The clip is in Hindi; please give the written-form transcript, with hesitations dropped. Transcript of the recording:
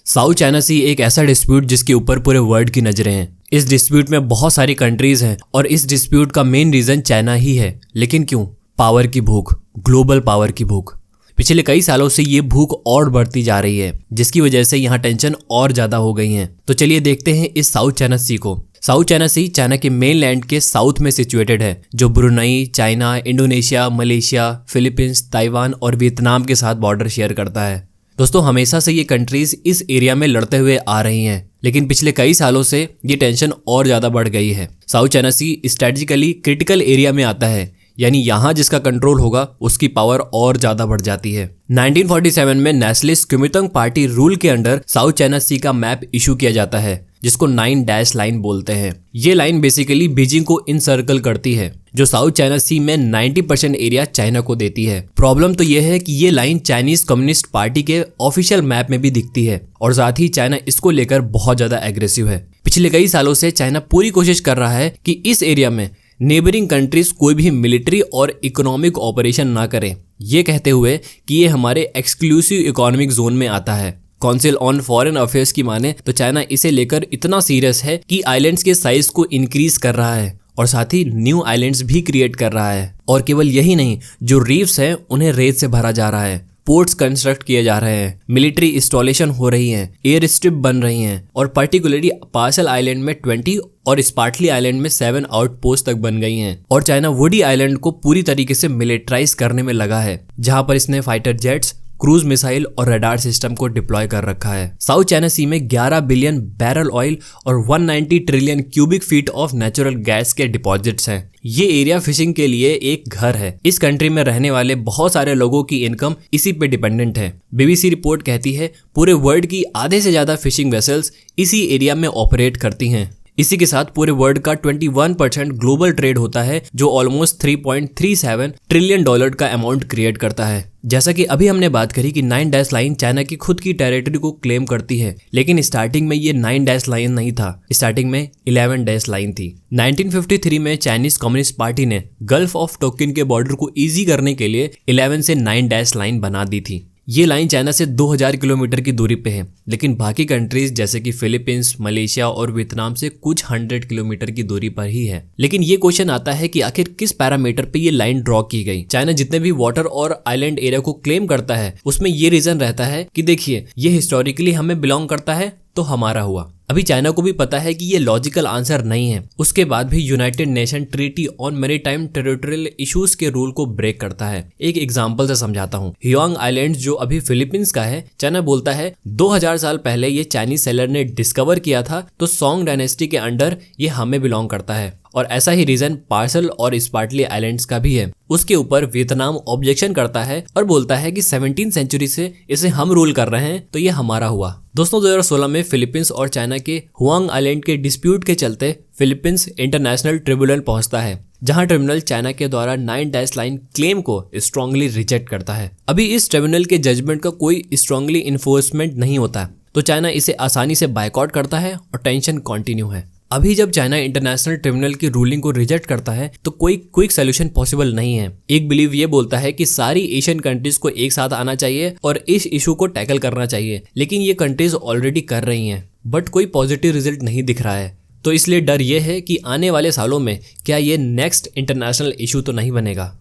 साउथ चाइना सी एक ऐसा डिस्प्यूट जिसके ऊपर पूरे वर्ल्ड की नजरें हैं। इस डिस्प्यूट में बहुत सारी कंट्रीज हैं और इस डिस्प्यूट का मेन रीजन चाइना ही है। लेकिन क्यों? पावर की भूख, ग्लोबल पावर की भूख। पिछले कई सालों से ये भूख और बढ़ती जा रही है, जिसकी वजह से यहाँ टेंशन और ज्यादा हो गई है। तो चलिए देखते हैं इस साउथ चाइना सी को। साउथ चाइना सी चाइना के मेन लैंड के साउथ में सिचुएटेड है, जो Brunei, China, Indonesia, Malaysia, Philippines, Taiwan और वियतनाम के साथ बॉर्डर शेयर करता है। दोस्तों, हमेशा से ये कंट्रीज इस एरिया में लड़ते हुए आ रही हैं, लेकिन पिछले कई सालों से ये टेंशन और ज्यादा बढ़ गई है। साउथ चाइना सी स्ट्रेटेजिकली क्रिटिकल एरिया में आता है, यानी यहाँ जिसका कंट्रोल होगा उसकी पावर और ज्यादा बढ़ जाती है। 1947 में नेशनलिस्ट कुमिंतांग पार्टी रूल के अंडर साउथ चाइना सी का मैप इशू किया जाता है, जिसको 9 डैश लाइन बोलते हैं। ये लाइन बेसिकली बीजिंग को इनसर्कल करती है, जो साउथ चाइना सी में 90% एरिया चाइना को देती है। प्रॉब्लम तो ये है कि ये लाइन चाइनीज कम्युनिस्ट पार्टी के ऑफिशियल मैप में भी दिखती है और साथ ही चाइना इसको लेकर बहुत ज्यादा एग्रेसिव है। पिछले कई सालों से चाइना पूरी कोशिश कर रहा है कि इस एरिया में नेबरिंग कंट्रीज कोई भी मिलिट्री और इकोनॉमिक ऑपरेशन ना करें, ये कहते हुए कि ये हमारे एक्सक्लूसिव इकोनॉमिक जोन में आता है। काउंसिल ऑन फॉरेन अफेयर्स की माने तो चाइना इसे लेकर इतना सीरियस है कि आइलैंड्स के साइज को इंक्रीज कर रहा है और साथ ही न्यू आइलैंड्स भी क्रिएट कर रहा है। और केवल यही नहीं, जो रीफ्स हैं उन्हें रेत से भरा जा रहा है, पोर्ट्स कंस्ट्रक्ट किए जा रहे हैं, मिलिट्री इंस्टॉलेशन हो रही हैं, एयर स्ट्रिप बन रही हैं और पर्टिकुलरली पार्सल आइलैंड में 20 और स्पार्टली आइलैंड में 7 आउटपोस्ट तक बन गई हैं। और चाइना वुडी आइलैंड को पूरी तरीके से मिलिट्राइज करने में लगा है, जहां पर इसने फाइटर जेट्स, क्रूज मिसाइल और रडार सिस्टम को डिप्लॉय कर रखा है। साउथ चाइना सी में 11 बिलियन बैरल ऑयल और 190 trillion cubic feet of natural gas के डिपॉजिट्स हैं। ये एरिया फिशिंग के लिए एक घर है। इस कंट्री में रहने वाले बहुत सारे लोगों की इनकम इसी पे डिपेंडेंट है। बीबीसी रिपोर्ट कहती है पूरे वर्ल्ड की आधे से ज्यादा फिशिंग वेसल्स इसी एरिया में ऑपरेट करती हैं। इसी के साथ पूरे वर्ल्ड का 21% ग्लोबल ट्रेड होता है, जो ऑलमोस्ट $3.37 ट्रिलियन का अमाउंट क्रिएट करता है। जैसा कि अभी हमने बात करी कि 9 डैश लाइन चाइना की खुद की टेरिटरी को क्लेम करती है, लेकिन स्टार्टिंग में ये 9 डैश लाइन नहीं था, स्टार्टिंग में 11 डैश लाइन थी। 1953 में चाइनीज कम्युनिस्ट पार्टी ने गल्फ ऑफ टोकिन के बॉर्डर को इजी करने के लिए 11 से 9 डैश लाइन बना दी थी। ये लाइन चाइना से 2000 किलोमीटर की दूरी पे है, लेकिन बाकी कंट्रीज जैसे कि फिलीपींस, मलेशिया और वियतनाम से कुछ 100 किलोमीटर की दूरी पर ही है। लेकिन ये क्वेश्चन आता है कि आखिर किस पैरामीटर पे ये लाइन ड्रॉ की गई। चाइना जितने भी वाटर और आइलैंड एरिया को क्लेम करता है, उसमें ये रीजन रहता है कि देखिए, ये हिस्टोरिकली हमें बिलोंग करता है तो हमारा हुआ। अभी चाइना को भी पता है कि ये लॉजिकल आंसर नहीं है, उसके बाद भी United nation treaty on maritime territorial issues के रूल को ब्रेक करता है। एक एग्जांपल से समझाता हूँ। ह्योंग आइलैंड जो अभी फिलीपींस का है, चाइना बोलता है 2000 साल पहले ये चाइनीज सेलर ने डिस्कवर किया था, तो सोंग डायनेस्टी के अंडर ये हमें बिलोंग करता है। और ऐसा ही रीजन पार्सल और स्पार्टली आइलैंड्स का भी है। उसके ऊपर वियतनाम ऑब्जेक्शन करता है और बोलता है कि 17वीं सेंचुरी से इसे हम रूल कर रहे हैं, तो ये हमारा हुआ। दोस्तों, 2016 में फिलीपींस और चाइना के हुआंग आइलैंड के डिस्प्यूट के चलते फिलीपींस इंटरनेशनल ट्रिब्यूनल पहुंचता है, जहां ट्रिब्यूनल चाइना के द्वारा 9 डैश लाइन क्लेम को स्ट्रांगली रिजेक्ट करता है। अभी इस ट्रिब्यूनल के जजमेंट का कोई स्ट्रांगली इन्फोर्समेंट नहीं होता, तो चाइना इसे आसानी से बायकॉट करता है और टेंशन कंटिन्यू है। अभी जब चाइना इंटरनेशनल ट्रिब्यूनल की रूलिंग को रिजेक्ट करता है, तो कोई क्विक सोल्यूशन पॉसिबल नहीं है। एक बिलीव ये बोलता है कि सारी एशियन कंट्रीज को एक साथ आना चाहिए और इस इशू को टैकल करना चाहिए, लेकिन ये कंट्रीज ऑलरेडी कर रही हैं, बट कोई पॉजिटिव रिजल्ट नहीं दिख रहा है। तो इसलिए डर ये है कि आने वाले सालों में क्या ये नेक्स्ट इंटरनेशनल इशू तो नहीं बनेगा।